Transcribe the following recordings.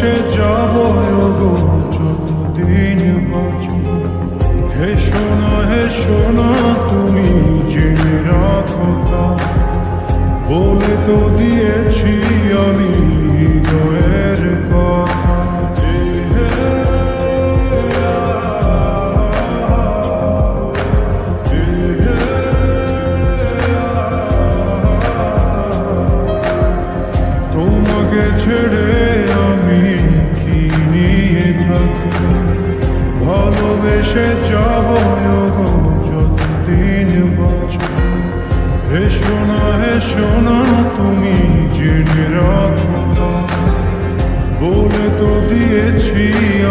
ভালোবেসে যাব গো যতদিন বাঁচব। হে শোনা তুমি জেনে রাখো তা, বলে তো দিয়েছি আমি হৃদয়ের কথা। তোমাকে ছেড়ে আমি কি নিয়ে থাকি, ভালোবেসে যাব গো যতদিন বাঁচব। হে শোনা তুমি জেনে রাখো তা, বলে তো দিয়েছি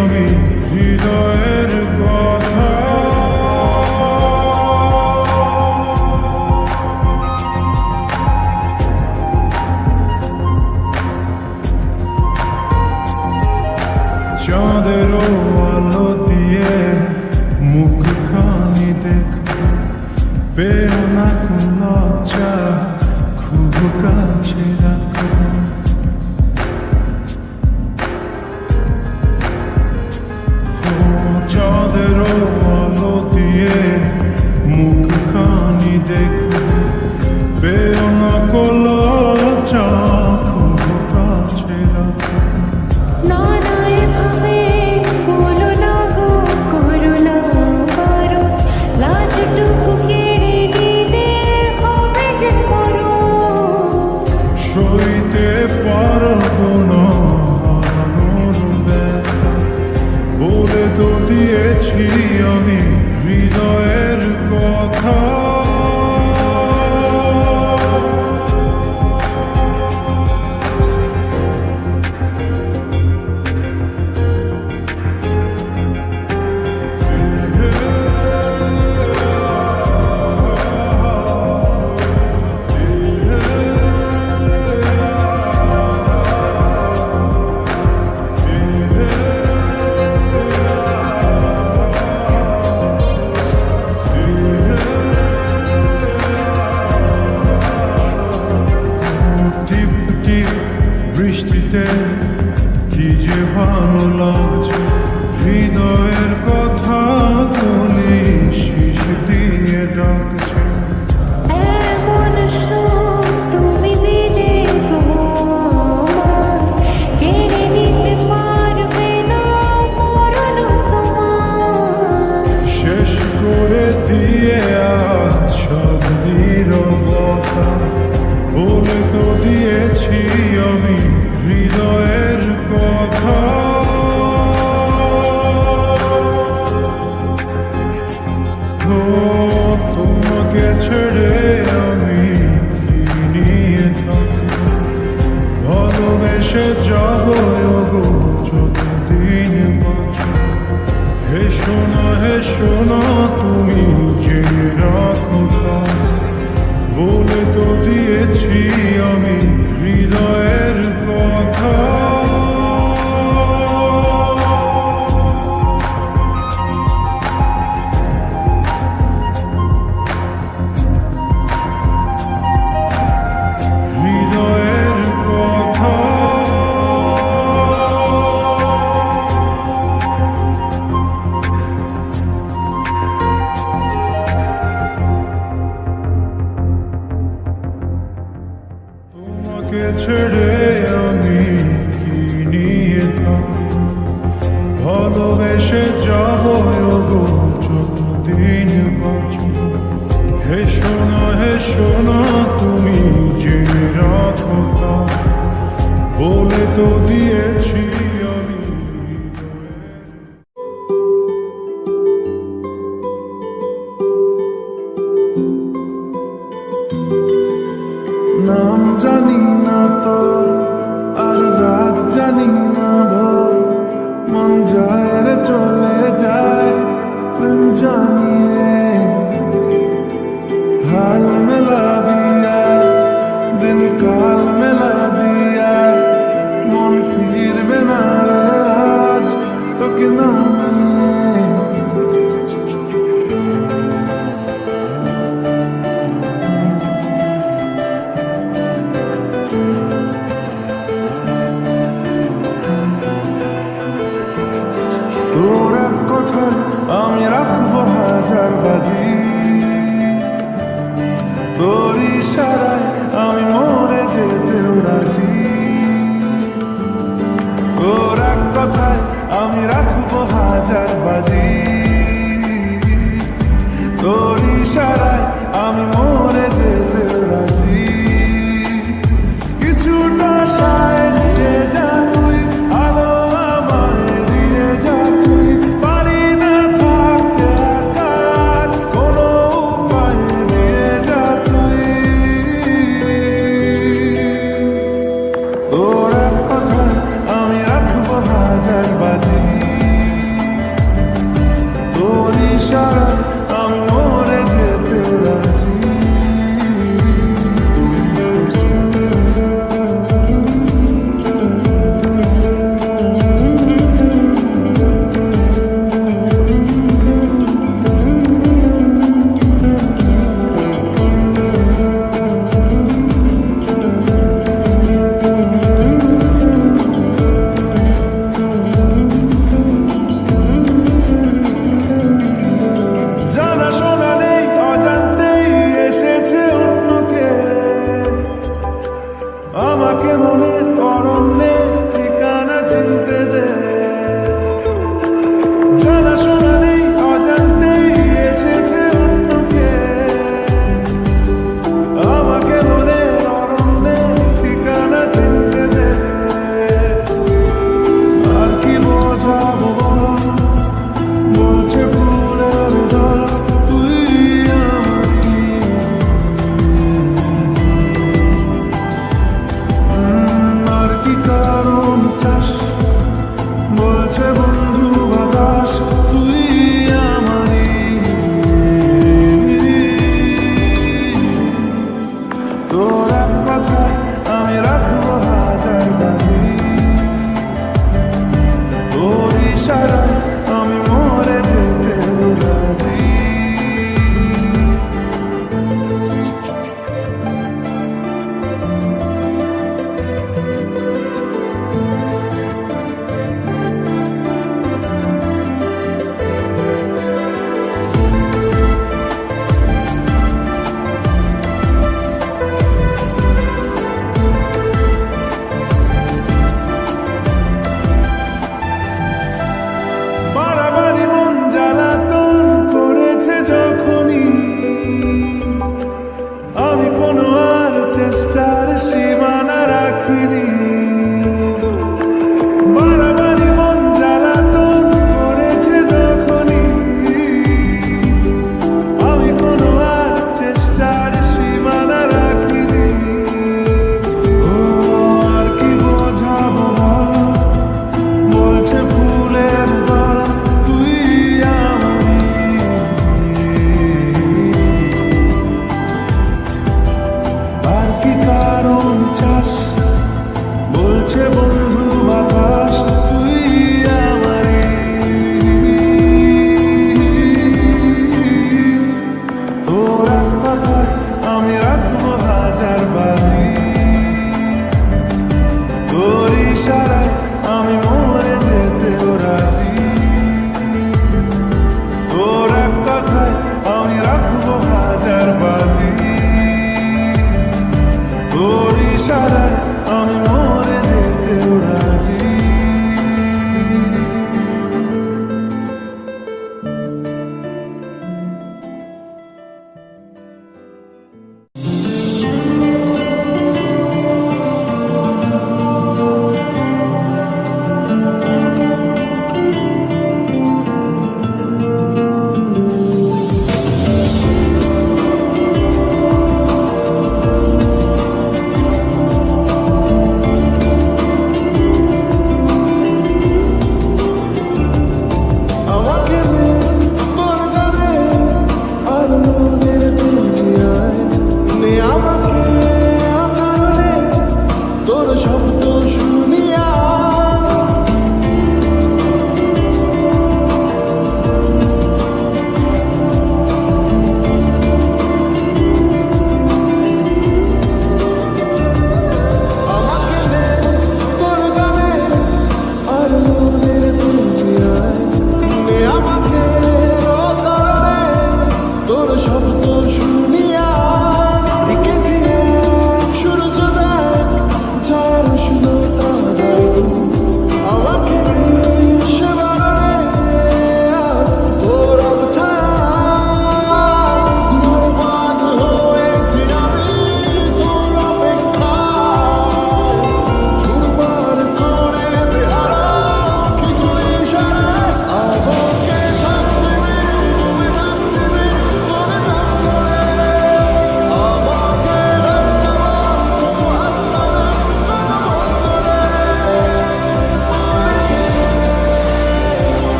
আমি হৃদয়ের কথা। চাঁদের আলো দিয়ে মুখখানি দেখো, পেও না লজ্জা খুব কাছে রাখো। চাঁদের আলো দিয়ে মুখখানি দেখো, পেও না লজ্জা খুব কাছে রাখো। সইতে পারবো না হারানোর ব্যথা, বলে তো দিয়েছি আমি হৃদয়ের কথা। বৃষ্টিতে কি যে ভালো লাগছে, হৃদয়ের কথা গুলি শিশ দিয়ে ডাকছে। শেষ করে দিয়ে আজ সব নীরবতা, বলে তো দিয়েছি আমি হৃদয়ের কথা। তোমাকে ছেড়ে আমি কি নিয়ে থাকি, ভালোবেসে যাব গো যতদিন বাঁচব। হে শোনা তুমি জেনে রাখো তা, বলে তো দিয়েছি আমি হৃদয়ের কথা। হৃদয়ের কথা। তোমাকে ছেড়ে আমি কি নিয়ে থাকি, ভালোবেসে যাব গো যতদিন বাঁচব। হে শোনা তুমি জেনে রাখো তা, বলে তো দিয়েছি আমি নাম জানি না তোর আর রাত জানি না ভোর, মন যায় রে চলে যায় প্রেম জানিয়ে। হাল মেলাবি আয়, দিন কাল মেলাবি আয়, মন ফিরবে না হাজার বাজি, তোর ইশারায় আমি মরে যেতেও রাজি। তোর এক কথায় আমি রাখবো হাজার বাজি, তোর ইশারায় আমি মরে যেতেও রাজি। কিছুটা সায় দিয়ে যা তুই, আলো আমায় দিয়ে যা তুই, পারি না থাকতে একা, কোনো উপায় দিয়ে যা তুই। তোর এক কথায় আমি রাখবো হাজার বাজি, তোর ইশারায় আমি মরে যেতেও রাজি। জানাশোনা নেই, অজান্তেই এসেছে অন্য কেউ, আমাকে মনের অরণ্যে ঠিকানা চিনতে দে। জানাশোনা নেই, অজান্তেই এসেছে অন্য কেউ, আমাকে মনের অরণ্যে ঠিকানা চিনতে দে। আর কি বোঝাবো বল, বলছে ফুলের দল তুই আমারই। আর কি কারণ চাস, বলছে বন্ধু বাতাস তুই আমারই। তোর এক কথায় আমি রাখবো হাজার বাজি, তোর ইশারায় আমি মরে যেতেও রাজি। বাড়াবাড়ি মন জ্বালাতন করেছে যখনই, আমি কোনো আর চেষ্টার সীমানা রাখিনি। বাড়াবাড়ি মন জ্বালাতন করেছে যখনই, আমি কোনো আর চেষ্টার সীমানা রাখিনি। ও আর কি বোঝাবো বল, বলছে ফুলের দল তুই আমারই। আর কি কারণ চাস, বলছে বন্ধু বাতাস তুই আমারই। তোর এক কথায় আমি রাখবো হাজার বাজি, তোর ইশারায় আমি মরে যেতেও রাজি। তোর এক কথায় আমি রাখবো হাজার বাজি, তোর ইশারায় আমি মরে যেতেও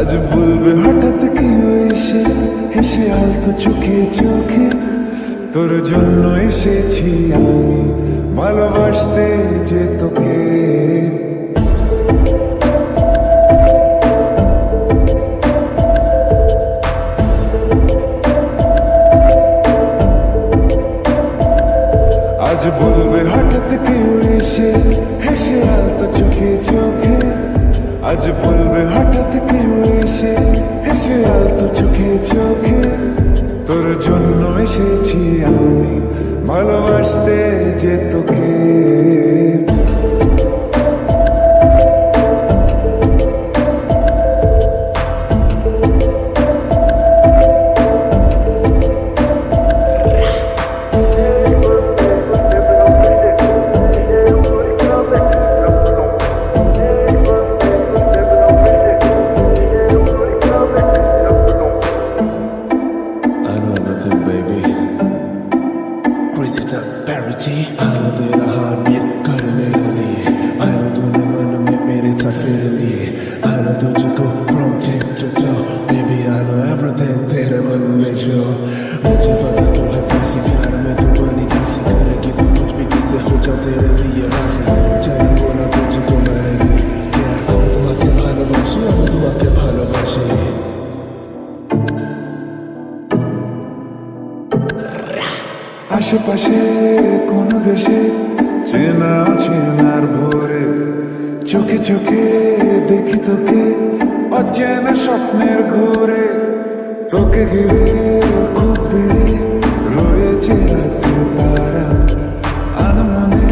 আজ বলবে হঠাৎ কেউ এসে হেসে আলতো চোখে চোখে, তোর জন্য এসেছি আমি ভালোবাসতে যে তোকে। আজ বলবে হঠাৎ কেউ এসে হেসে আলতো চোখে চোখে, আজ বলবে হঠাৎ কেউ এসে হেসে আলতো চোখে চোখে, তোর জন্য এসেছি আমি ভালোবাসতে যে তোকে। I know everything, baby. Crazy time, parity. I know तेरा heartbeat कर मेरे लिए. I know तूने मन में मेरे साथ फेर लिए. I know तुझको from tip to toe. Baby, I know everything तेरे मन में जो. मुझे पता तू है कैसी प्यार में तू बनी कैसी करेगी तू कुछ भी किससे हो जाऊं तेरे लिए राजी. चलो बोला तुझको मैंने भी. Yeah, मैं तुम्हारे भालोबाशी, मैं तुम्हारे भालोबाशी. আশেপাশে কোন দেশে চেনা চেনার ভোরে, চোখে চোখে দেখি তোকে অচেনা স্বপ্নের ঘোরে, তোকে ঘিরে খুব ভিড়ে রয়েছে রাতের তারা, আনমনে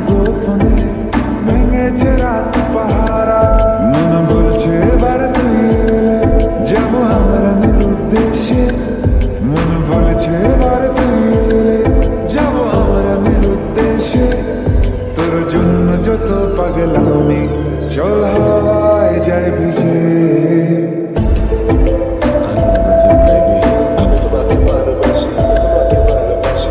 গোপনে ভেঙেছে রাত পাহারা। মন বলছে এবার তুই এলে যাবো আমরা নিরুদ্দেশে, মন বলেছে এবার তুই এলে যাবো আমরা নিরুদ্দেশে, তোর জন্য যত পাগলামি চল হাওয়ায় যায় ভিজে। I know everything, baby. আমি তোমাকে ভালোবাসি, আমি তোমাকে ভালোবাসি.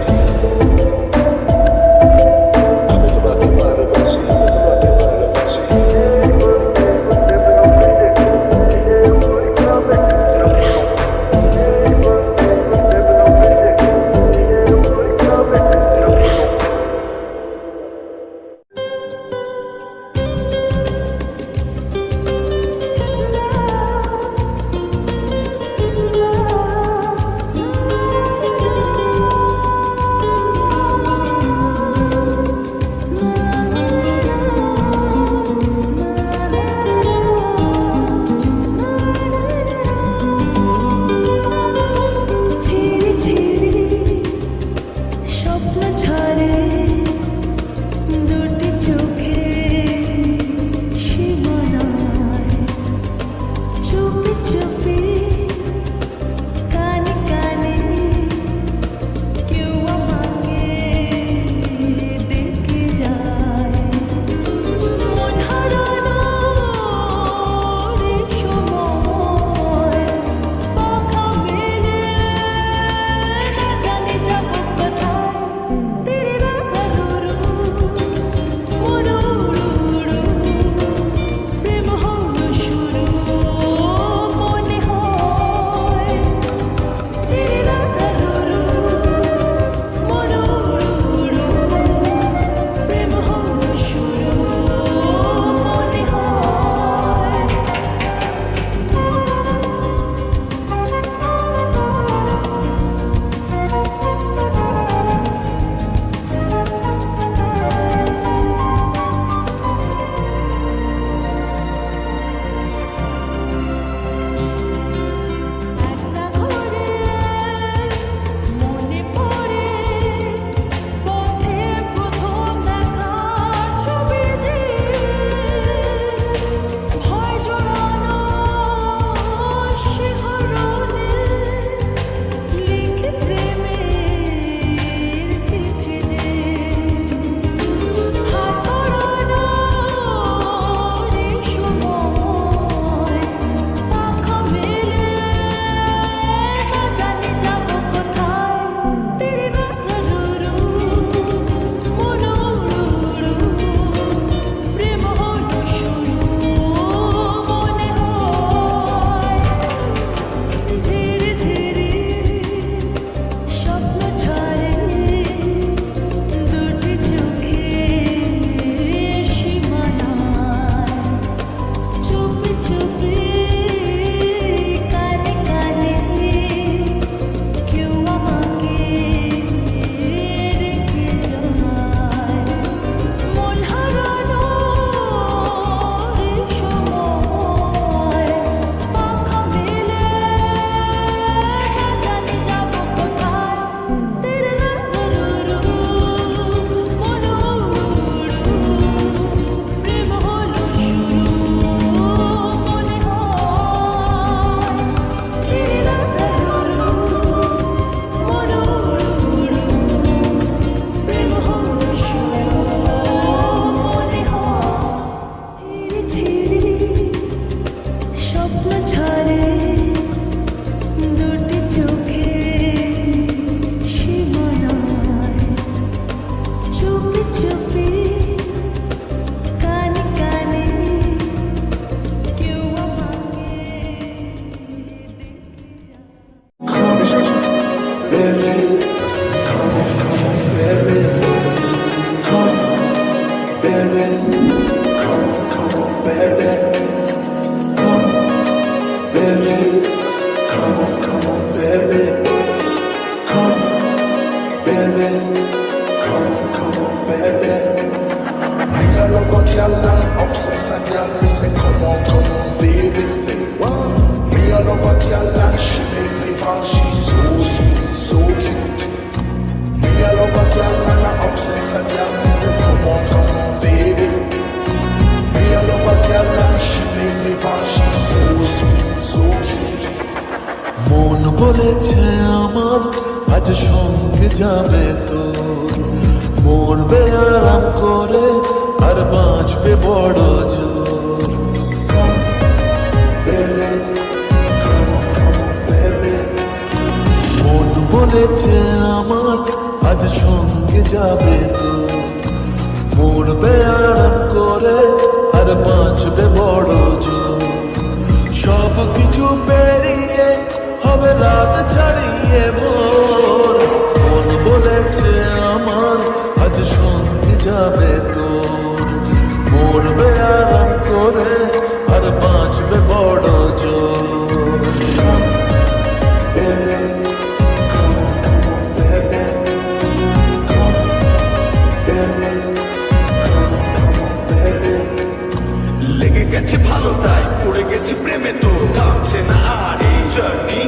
বলেছে আমার আজ সঙ্গে যাবে তো, মরবে আরাম করে আর বাঁচবে বড় জোর। মন বলেছে আমার আজ সঙ্গে যাবে তো, মরবে আরাম করে আর বাঁচবে বড় জোর। সব কিছু পেরিয়ে হবে রাত ছাড়িয়ে ভোর। মন বলেছে আমার আজ সঙ্গে যাবে তো, মরবে আরাম করে আর বাঁচবে বড় জোর। লেগে গেছে ভালো তাই পড়ে গেছে প্রেমে, তো থামছে না আর এই জার্নি।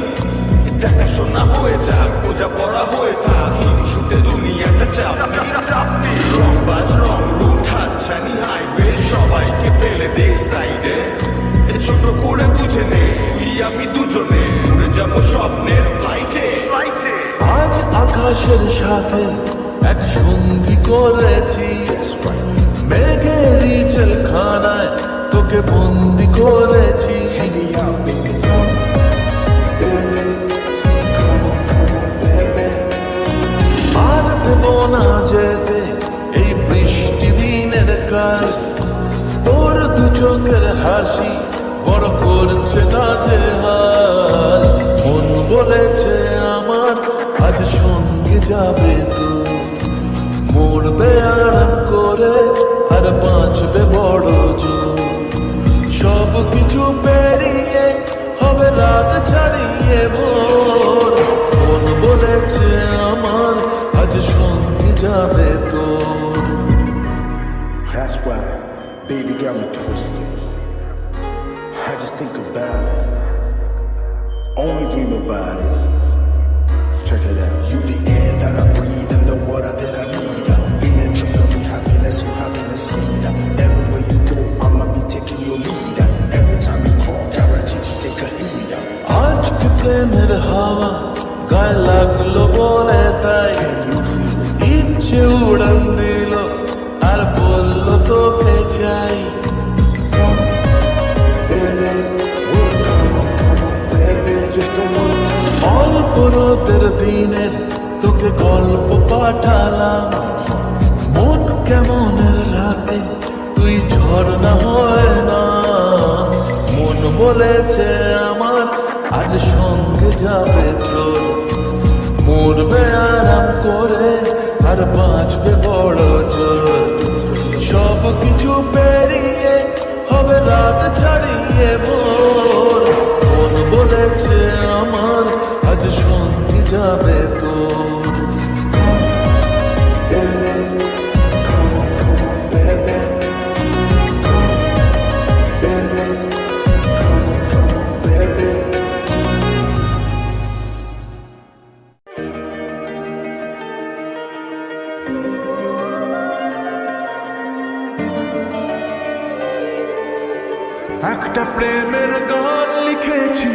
দেখাশোনা হয়ে যাক, বোঝা পড়া হয়ে থাক, হিংসুটে দুনিয়াটা চাপনি। রংবাজ রং রুট হাতছানি হাইওয়ে, সবাইকে ফেলে দেখ সাইডে। ছোট করে বুঝে নে তুই আমি দুজনে উড়ে যাবো স্বপ্নের ফ্লাইটে। আজ আকাশের সাথে এক সঙ্গী করেছি, মেঘেরই জেলখানায় তোকে বন্দি করেছি। আর দেব না যেতে এই বৃষ্টি দিনের কাজ, তোর দু চোখের হাসি বড় করছে না যে হাল। মন বলেছে আমার আজ সঙ্গে যাবে তো, মরবে আরাম করে আর বাঁচবে বড় জোর। সব কিছু পেরিয়ে হবে রাত ছাড়িয়ে ভোর। মন বলেছে আমার আজ সঙ্গে যাবে তো। That's why baby got me twisted. I just think about it, only dream about it. Check it out. You the air that I breathe and the water that I need. In the dream of me happiness, you happiness seed. Everywhere you go, I'ma be taking your lead. Every time you call, guaranteed to take a heed. আজকে প্রেমের হাওয়া গায়ে লাগলো বলে তাই, ইচ্ছে উড়ান দিল আর বলল তোকে চাই। অল্প রাতের দিনের তোকে গল্প পাঠালাম, মন কেমনের রাতে তুই ঝর্ণা হয় না। মন বলেছে আমার আজ সঙ্গে যাবে তোর, মরবে আরাম করে আর বাঁচবে বড় জোর। সব কিছু পেরিয়ে হবে রাত ছাড়িয়ে ভোর। মন বলেছে আমার আজ সঙ্গে যাবে তোর। একটা প্রেমের গান লিখেছি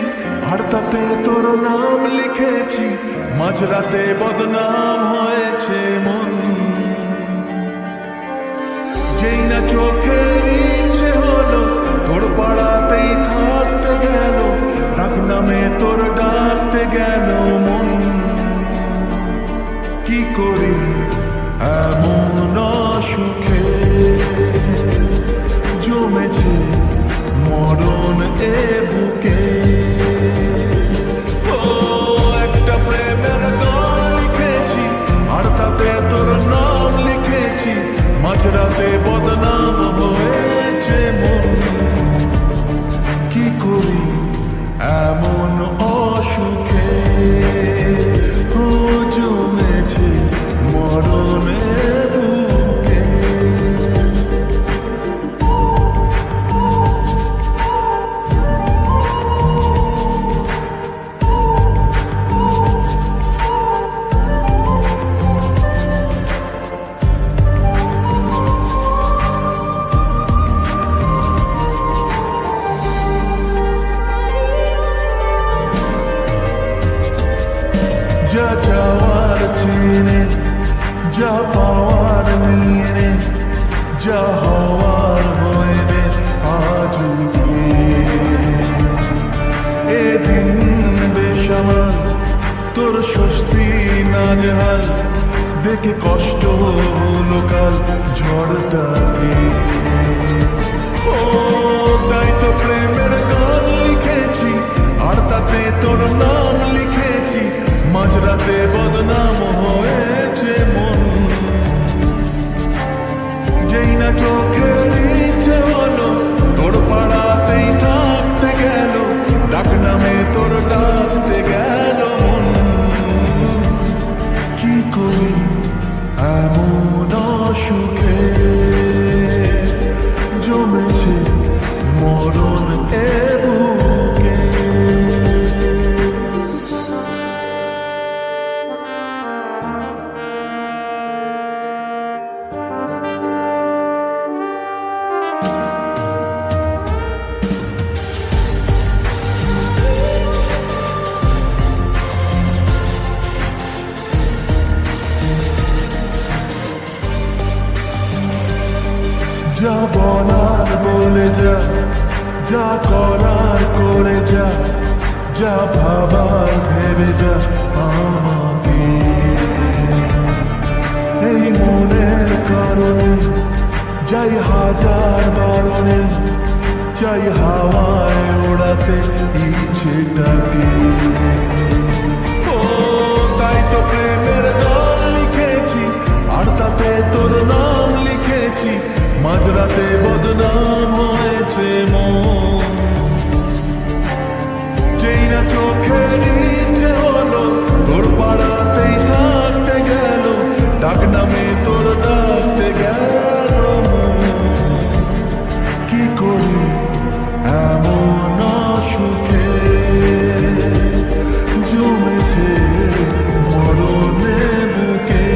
আর তাতে তোর নাম লিখেছি, মাঝরাতে বদনাম হয়েছে মন। যেই না চোখে ইচ্ছে হলো তোর পাড়াতেই থাকতে গেল, ডাক নামে তোর ডাকতে গেল মন। কি করি এমন সুখে জমেছে মরণ এ বুকে। ও একটা প্রেমের গান লিখেছি আর তাতে তোর নাম লিখেছি, মাঝরাতে বদনাম হয়েছে মন। কি করি যা চাওয়ার চিনে যা পাওয়ার নিয়ে নে, যা হওয়ার হয়ে নে আজ এদিন বেসামাল তোর স্বস্তি নাজেহাল দেখে কষ্ট হলো কাল ঝড়টাকে। ও তাই তো প্রেমের গান লিখেছি আর তাতে তোর নাম লিখেছি, মাঝরাতে বদনাম হয়েছে মন। যেই না চোখের ইচ্ছে হলো তোর পাড়াতেই থাকতে গেল, ডাক নামে তোর ডাকতে গেল মন। কি করি এমন সুখে জমেছে মরণ এ বুকে। যা বলার বলে যা, যা করার করে যা, যা ভাবার ভেবে যা আমাকে। এই মনের কারণে যাই হাজার বারণে, চাই হাওয়ায় ওড়াতে ইচ্ছেটাকে। ও তাই তো প্রেমের গান লিখেছি আর তাতে তোর নাম লিখেছি, মাঝরাতে বদনাম হয়েছে মন। যেই না চোখের ইচ্ছে হলো তোর পাড়াতেই থাকতে গেল, ডাক নামে তোর ডাকতে গেল মন। কি করি এমন সুখে জমেছে মরণে বুকে।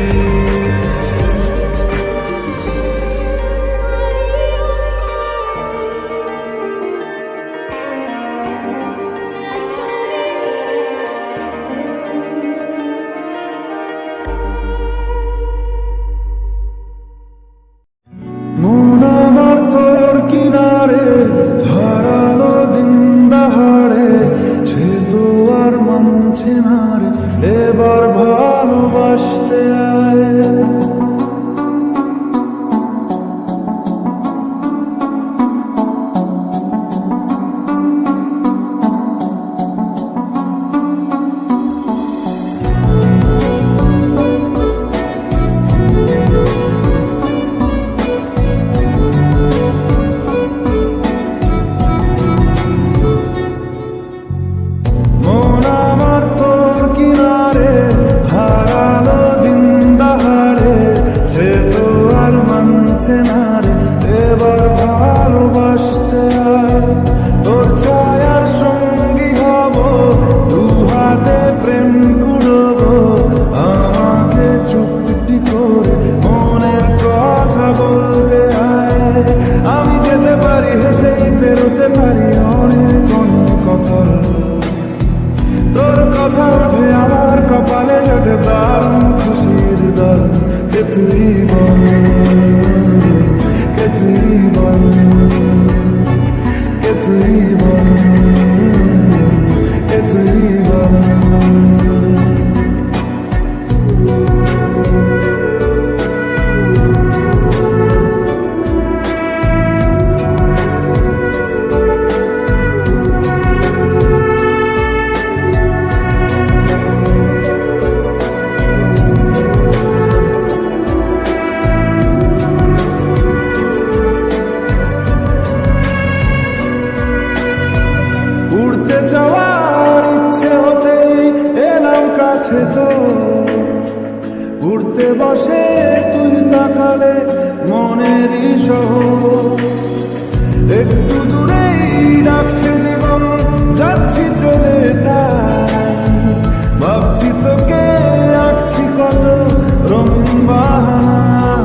মন আমার তোর কিনারে হারালো দিন দাহাড়ে, সে তো আর মানছে না রে এবার ভালোবাসতে আয়। মন আমার তোর কিনারে হারালো দিন দাহাড়ে, সে তো আর মানছে না রে এবার ভালোবাসতে আয়। তোর ছায়ার সঙ্গী হব, দু হাতে প্রেম কুড়বো, আমাকে চুপটি করে মনের কথা বলতে আয়। আমি যেতে পারি হেসেই পেরোতে পারি অনেক অনেক কপাল, তোর কথা ওঠে আমার কপালে জোটে দারুণ খুশির দল। কে তুই বল, কে তুই বল, কে তুই বল, কে তুই বল। উড়তে যাওয়ার ইচ্ছে হতেই এলাম কাছে তো, উড়তে বসে তুই তাকালে মনেরই শহর। একটু দূরেই ডাকছে জীবন, যাচ্ছি চলে তাই ভাবছি তোকে আঁকছি কত রঙিন বাহানায়।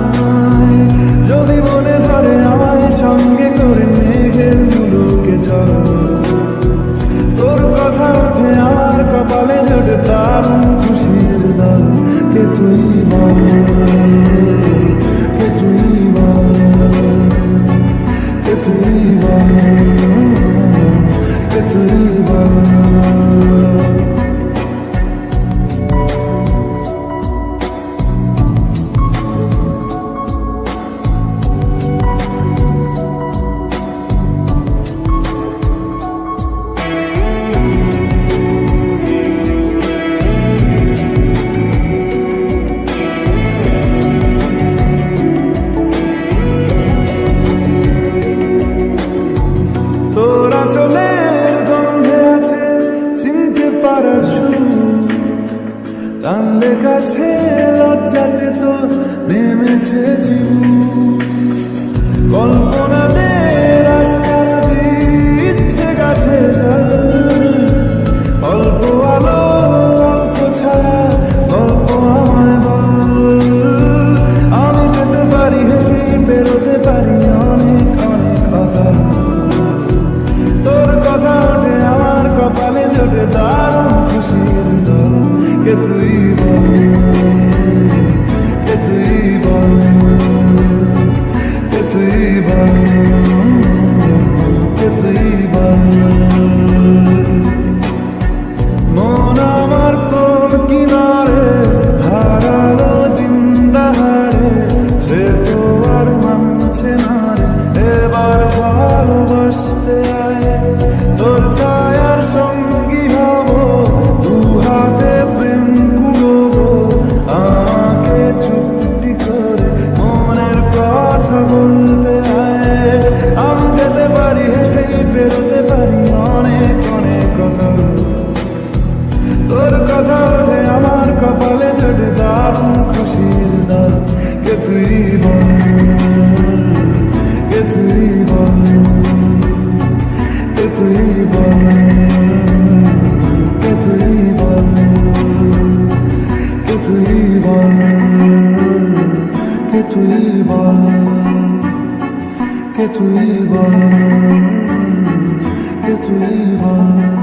যদি মনে ধরে আমায় সঙ্গে করে মেঘের মুলুকে চল, তোর কথা ওঠে আমার কপালে জোটে দারুণ খুশির লেখাছে লজ্জাতে তো নেমেছে জীব কল্পনাদের আস্কারা দিচ্ছে গাছে জল অল্প আলো অল্প ছায়া গল্প আমায় বল আমি যেতে পারি হেসে বেরোতে পারি অনেক অনেক কথা তোর কথা ওঠে আমার কপালে জোটে দারুণ খুশির দল কে তুই বল কে তুই বল কে তুই বল কে তুই বল মন আমার তোর কিনারে হারালো দিন দাহারে সে তো আর মানছে না রে এবার ভালোবাসতে আয় তোর ছায়ার সঙ্গী হব দু হাতে প্রেম কুড়বো আমাকে চুক্তি করে মনের কথা বলতে আয় আমি যেতে পারি হেসেই বেরোতে পারি অনেক অনেক কথা তোর কথা ওঠে আমার কপালে জোটে দারুণ খুশির দল কে তুই বল কে তুই বল কে তুই বল কে তুই বল কে তুই বল কে তুই বল কে তুই বল কে তুই বল